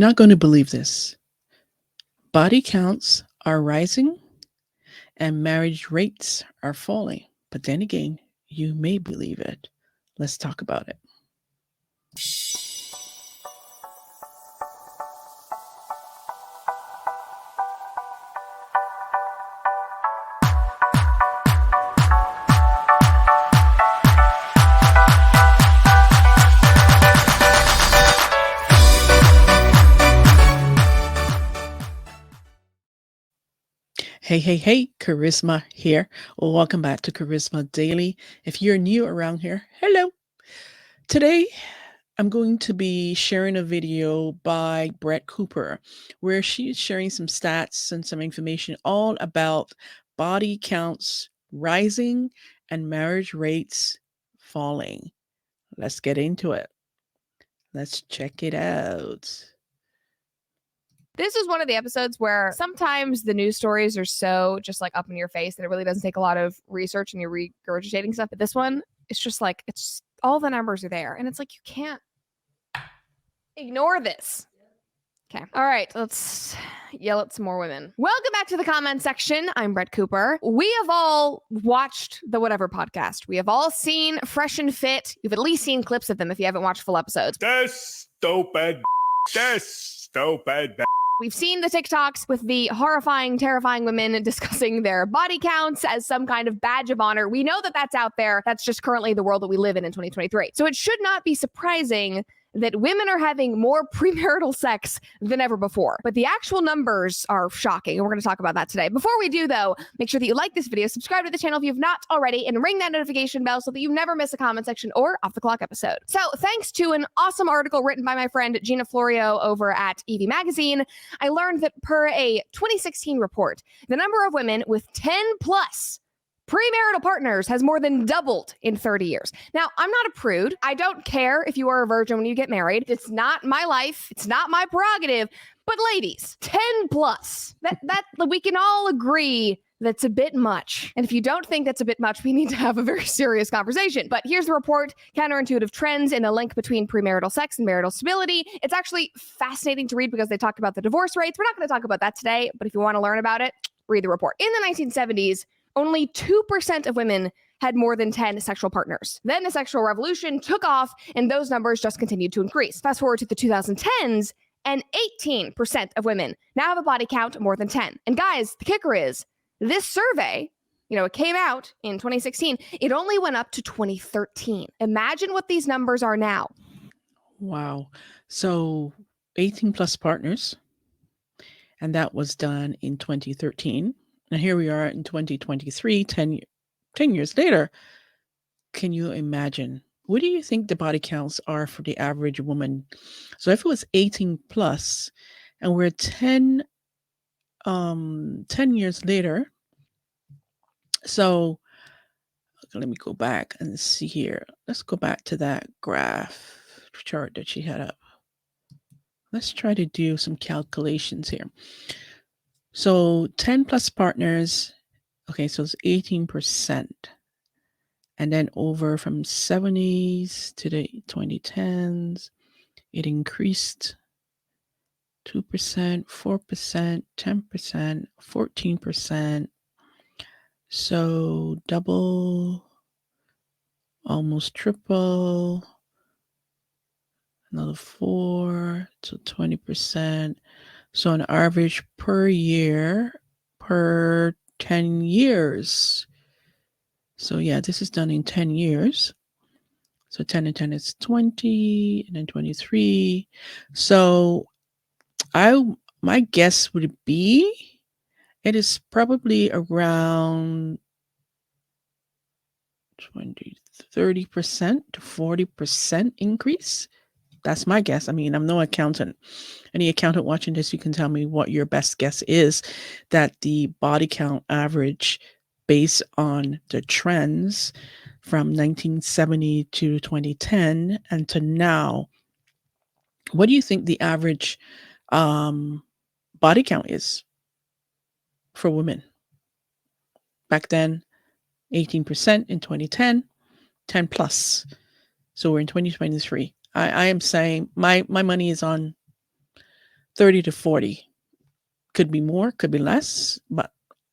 Not going to believe this. Body counts are rising and marriage rates are falling. But then again, you may believe it. Let's talk about it. Hey, Kharisma here. Welcome back to Kharisma Daily. If you're new around here, hello. Today, I'm going to be sharing a video by Brett Cooper where she's sharing some stats and some information all about body counts rising and marriage rates falling. Let's get into it. Let's check it out. This is one of the episodes where sometimes the news stories are so just like up in your face that it really doesn't take a lot of research and you're regurgitating stuff. But this one, it's just like, it's all the numbers are there. And it's like, you can't ignore this. Okay. All right. Let's yell at some more women. Welcome back to the comment section. I'm Brett Cooper. We have all watched the Whatever podcast. We have all seen Fresh and Fit. You've at least seen clips of them if you haven't watched full episodes. This stupid. We've seen the TikToks with the horrifying, terrifying women discussing their body counts as some kind of badge of honor. We know that that's out there. That's just currently the world that we live in 2023. So it should not be surprising that women are having more premarital sex than ever before. But the actual numbers are shocking, and we're going to talk about that today. Before we do, though, make sure that you like this video, subscribe to the channel if you've not already, and ring that notification bell so that you never miss a comment section or off the clock episode. So thanks to an awesome article written by my friend Gina Florio over at EV Magazine, I learned that per a 2016 report, the number of women with 10 plus premarital partners has more than doubled in 30 years. Now, I'm not a prude. I don't care if you are a virgin when you get married. It's not my life. It's not my prerogative. But ladies, 10 plus, that we can all agree that's a bit much. And if you don't think that's a bit much, we need to have a very serious conversation. But here's the report, Counterintuitive Trends in the Link Between Premarital Sex and Marital Stability. It's actually fascinating to read because they talk about the divorce rates. We're not going to talk about that today, but if you want to learn about it, read the report. In the 1970s, only 2% of women had more than 10 sexual partners. Then the sexual revolution took off, and those numbers just continued to increase. Fast forward to the 2010s, and 18% of women now have a body count more than 10. And guys, the kicker is, this survey, it came out in 2016. It only went up to 2013. Imagine what these numbers are now. Wow. So 18 plus partners, and that was done in 2013. And here we are in 2023, 10 years later. Can you imagine? What do you think the body counts are for the average woman? So if it was 18 plus and we're 10 years later. So let me go back and see here. Let's go back to that graph chart that she had up. Let's try to do some calculations here. So 10 plus partners, okay, so it's 18%. And then over from 70s to the 2010s, it increased 2%, 4%, 10%, 14%. So double, almost triple, another 4 to 20%. So on average per year, per 10 years. So yeah, this is done in 10 years. So 10 and 10 is 20, and then 23. So my guess would be it is probably around 30% to 40% increase. That's my guess. I mean, I'm no accountant. Any accountant watching this, you can tell me what your best guess is that the body count average based on the trends from 1970 to 2010 and to now. What do you think the average body count is for women? Back then, 18% in 2010, 10 plus. So we're in 2023. I am saying my money is on 30 to 40. Could be more, could be less, but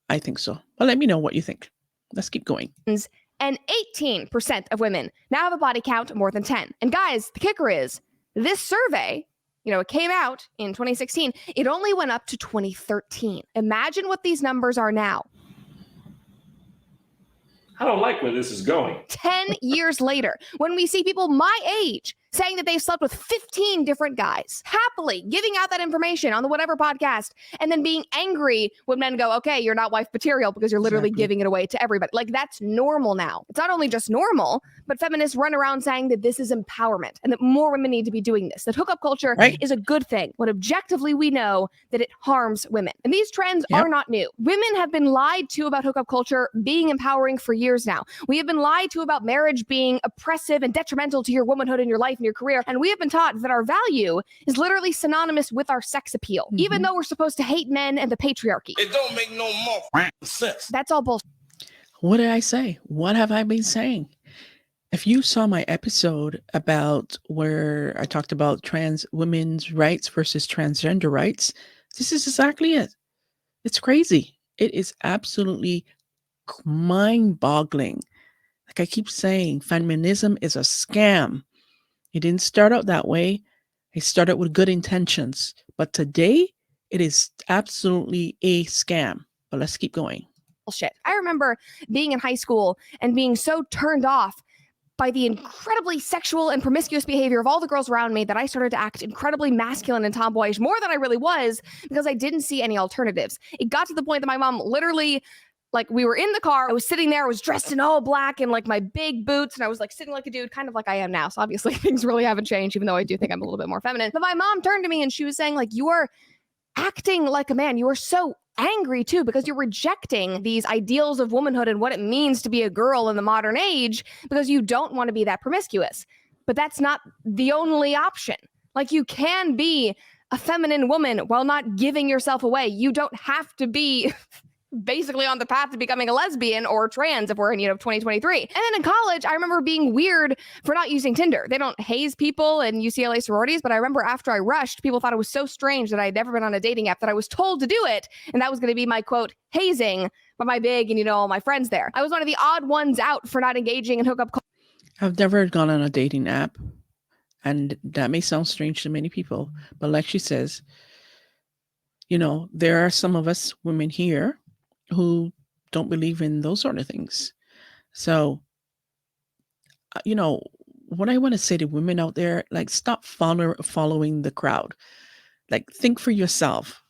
I think so. But let me know what you think. Let's keep going. And 18% of women now have a body count more than 10. And guys, the kicker is this survey, it came out in 2016. It only went up to 2013. Imagine what these numbers are now. I don't like where this is going. 10 years later, when we see people my age saying that they've slept with 15 different guys, happily giving out that information on the whatever podcast, and then being angry when men go, okay, you're not wife material because you're literally giving it away to everybody. Like, that's normal now. It's not only just normal, but feminists run around saying that this is empowerment and that more women need to be doing this, that hookup culture is a good thing, when objectively we know that it harms women. And these trends are not new. Women have been lied to about hookup culture being empowering for years now. We have been lied to about marriage being oppressive and detrimental to your womanhood and your life and your career. And we have been taught that our value is literally synonymous with our sex appeal, even though we're supposed to hate men and the patriarchy. It don't make no more sense. That's all bullshit. What did I say? What have I been saying? If you saw my episode about where I talked about trans women's rights versus transgender rights, this is exactly it. It's crazy. It is absolutely mind-boggling. Like I keep saying, feminism is a scam. It didn't start out that way. It started with good intentions. But today, it is absolutely a scam. But let's keep going. Bullshit. I remember being in high school and being so turned off by the incredibly sexual and promiscuous behavior of all the girls around me that I started to act incredibly masculine and tomboyish, more than I really was, because I didn't see any alternatives. It got to the point that my mom literally, like, we were in the car, I was sitting there, I was dressed in all black and like my big boots, and I was like sitting like a dude, kind of like I am now. So obviously things really haven't changed, even though I do think I'm a little bit more feminine. But my mom turned to me and she was saying, like, you are acting like a man. You are so angry too, because you're rejecting these ideals of womanhood and what it means to be a girl in the modern age, because you don't want to be that promiscuous. But that's not the only option. Like, you can be a feminine woman while not giving yourself away. You don't have to be basically on the path to becoming a lesbian or trans if we're in 2023. And then in college, I remember being weird for not using Tinder. They don't haze people in UCLA sororities, but I remember after I rushed, people thought it was so strange that I'd never been on a dating app that I was told to do it. And that was going to be my, quote, hazing by my big and, all my friends there. I was one of the odd ones out for not engaging in hookup culture. I've never gone on a dating app, and that may sound strange to many people, but like she says, there are some of us women here who don't believe in those sort of things. So, what I want to say to women out there, like, stop following the crowd. Like, think for yourself,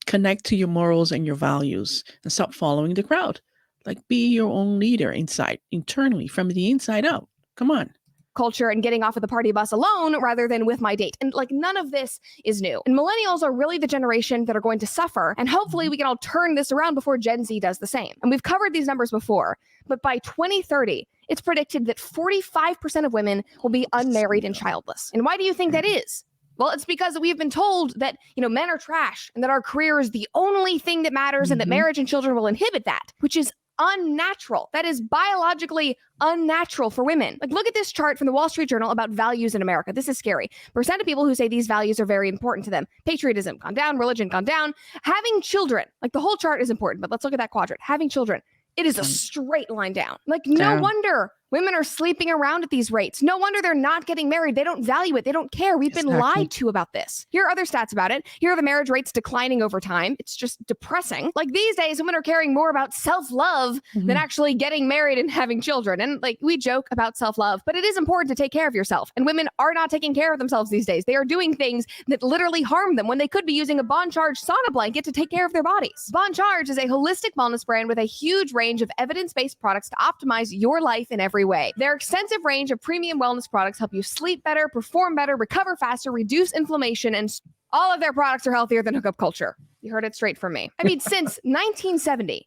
connect to your morals and your values, and stop following the crowd. Like, be your own leader internally, from the inside out. Come on. Culture and getting off of the party bus alone rather than with my date. And like, none of this is new. And millennials are really the generation that are going to suffer. And hopefully we can all turn this around before Gen Z does the same. And we've covered these numbers before, but by 2030, it's predicted that 45% of women will be unmarried and childless. And why do you think that is? Well, it's because we've been told that, men are trash and that our career is the only thing that matters and that marriage and children will inhibit that, which is unnatural. That is biologically unnatural for women. Like, look at this chart from the Wall Street Journal about values in America. This is scary. Percent of people who say these values are very important to them. Patriotism gone down, religion gone down. Having children, like, the whole chart is important, but let's look at that quadrant. Having children, it is a straight line down. Like, no wonder women are sleeping around at these rates. No wonder they're not getting married. They don't value it. They don't care. We've been lied to about this. Here are other stats about it. Here are the marriage rates declining over time. It's just depressing. Like, these days, women are caring more about self-love than actually getting married and having children. And like, we joke about self-love, but it is important to take care of yourself. And women are not taking care of themselves these days. They are doing things that literally harm them when they could be using a Bon Charge sauna blanket to take care of their bodies. Bon Charge is a holistic wellness brand with a huge range of evidence-based products to optimize your life in every way. Their extensive range of premium wellness products help you sleep better, perform better, recover faster, reduce inflammation, and all of their products are healthier than hookup culture. You heard it straight from me. I mean, since 1970,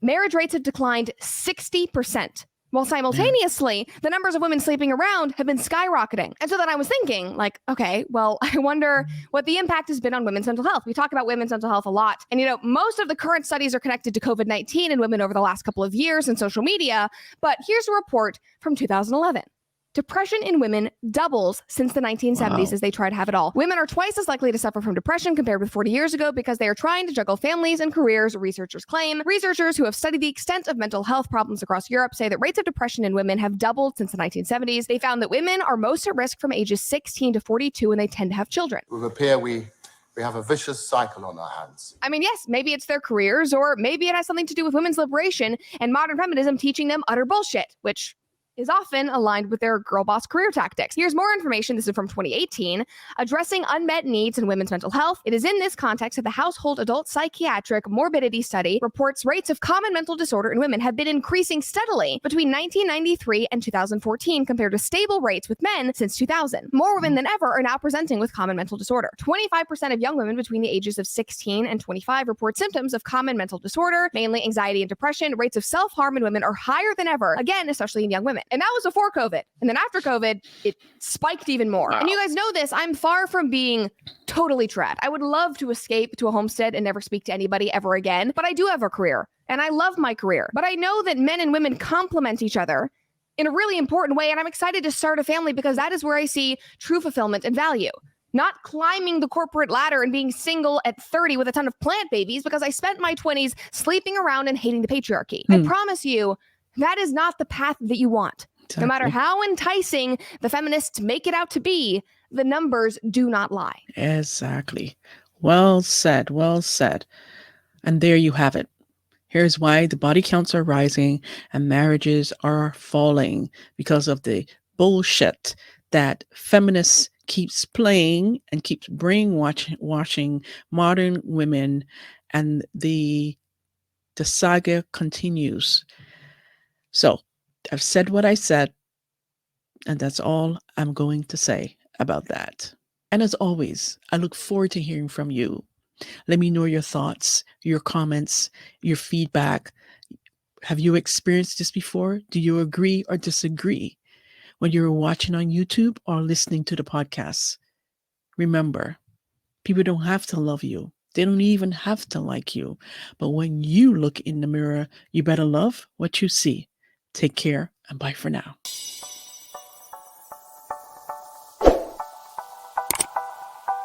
marriage rates have declined 60%, while simultaneously, the numbers of women sleeping around have been skyrocketing. And so then I was thinking, like, okay, well, I wonder what the impact has been on women's mental health. We talk about women's mental health a lot. And, most of the current studies are connected to COVID-19 and women over the last couple of years and social media. But here's a report from 2011. depression in women doubles since the 1970s as they try to have it all. Women are twice as likely to suffer from depression compared with 40 years ago because they are trying to juggle families and careers, researchers claim. Researchers who have studied the extent of mental health problems across Europe say that rates of depression in women have doubled since the 1970s. They found that women are most at risk from ages 16 to 42 when they tend to have children. With a peer, we have a vicious cycle on our hands. I mean, yes, maybe it's their careers, or maybe it has something to do with women's liberation and modern feminism teaching them utter bullshit, which is often aligned with their girl boss career tactics. Here's more information. This is from 2018, addressing unmet needs in women's mental health. It is in this context that the Household Adult Psychiatric Morbidity Study reports rates of common mental disorder in women have been increasing steadily between 1993 and 2014 compared to stable rates with men since 2000. More women than ever are now presenting with common mental disorder. 25% of young women between the ages of 16 and 25 report symptoms of common mental disorder, mainly anxiety and depression. Rates of self-harm in women are higher than ever, again, especially in young women. And that was before COVID. And then after COVID, it spiked even more. Wow. And you guys know this, I'm far from being totally trad. I would love to escape to a homestead and never speak to anybody ever again, but I do have a career and I love my career. But I know that men and women complement each other in a really important way. And I'm excited to start a family because that is where I see true fulfillment and value. Not climbing the corporate ladder and being single at 30 with a ton of plant babies because I spent my 20s sleeping around and hating the patriarchy. I promise you, that is not the path that you want. Exactly. No matter how enticing the feminists make it out to be, the numbers do not lie. Exactly. Well said. Well said. And there you have it. Here's why the body counts are rising and marriages are falling because of the bullshit that feminists keeps playing and keeps brainwashing modern women, and the saga continues. So I've said what I said, and that's all I'm going to say about that. And as always, I look forward to hearing from you. Let me know your thoughts, your comments, your feedback. Have you experienced this before? Do you agree or disagree when you're watching on YouTube or listening to the podcast? Remember, people don't have to love you. They don't even have to like you. But when you look in the mirror, you better love what you see. Take care and bye for now.